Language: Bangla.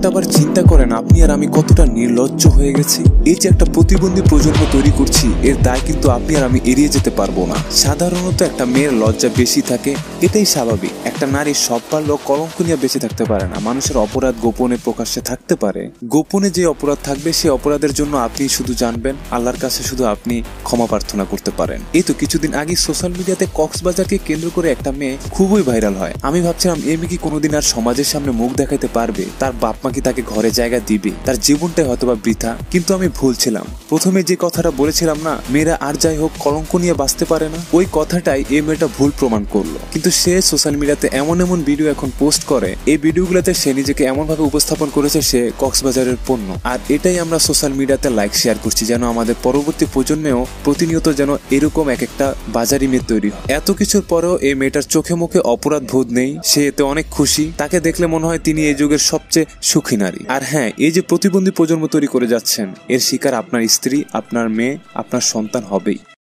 একটাবার চিন্তা করেন আপনি আর আমি কতটা নির্লজ্জ হয়ে গেছি। এই যে একটা প্রতিবন্ধী প্রজন্ম তৈরি করছি, এর দায় কিন্তু আপনি আর আমি এড়িয়ে যেতে পারবো না। সাধারণত একটা মেয়ের লজ্জা বেশি থাকে, এটাই স্বাভাবিক। একটা নারীর সব পারলেও কলঙ্ক নিয়ে বেঁচে থাকতে পারে না। মানুষের অপরাধ গোপনে প্রকাশ্যে থাকতে পারে, গোপনে যে অপরাধ থাকবে সেই অপরাধের জন্য আপনি শুধু জানবেন, আল্লাহর কাছে শুধু আপনি ক্ষমা প্রার্থনা করতে পারেন। এই তো কিছুদিন আগে সোশ্যাল মিডিয়াতে কক্সবাজারকে কেন্দ্র করে একটা মেয়ে খুবই ভাইরাল হয়। আমি ভাবছিলাম এই মেয়ে কি কোনোদিন আর সমাজের সামনে মুখ দেখাতে পারবে, তার বাপ মা কি তাকে ঘরে জায়গা দিবে, তার জীবনটাই হয়তোবা বৃথা। কিন্তু আমি ভুল ছিলাম। প্রথমে যে কথাটা বলেছিলাম না, মেয়েরা আর যাই হোক কলঙ্ক নিয়ে বাঁচতে পারে না, ওই কথাটাই এই মেয়েটা ভুল প্রমাণ করলো। কিন্তু সে সোশ্যাল মিডিয়াতে এমন এমন ভিডিও এখন পোস্ট করে, এই ভিডিওগুলোতে সে নিজেকে এমন ভাবে উপস্থাপন করেছে সে কক্সবাজারের পণ্য। আর এটাই আমরা সোশ্যাল মিডিয়াতে লাইক শেয়ার করছি, যেন আমাদের পরবর্তী প্রজন্মেও প্রতিনিয়ত যেন এরকম এক একটা বাজারি মেয়ে তৈরি হয়। এত কিছুর পরেও এই মেয়েটার চোখে মুখে অপরাধ বোধ নেই, সে এতে অনেক খুশি। তাকে দেখলে মনে হয় তিনি এই যুগের সবচেয়ে সুখী নারী। আর হ্যাঁ, এই যে প্রতিবন্ধী প্রজন্ম তৈরি করে যাচ্ছেন, এর শিকার আপনার স্ত্রী, আপনার মেয়ে, আপনার সন্তান হবেই।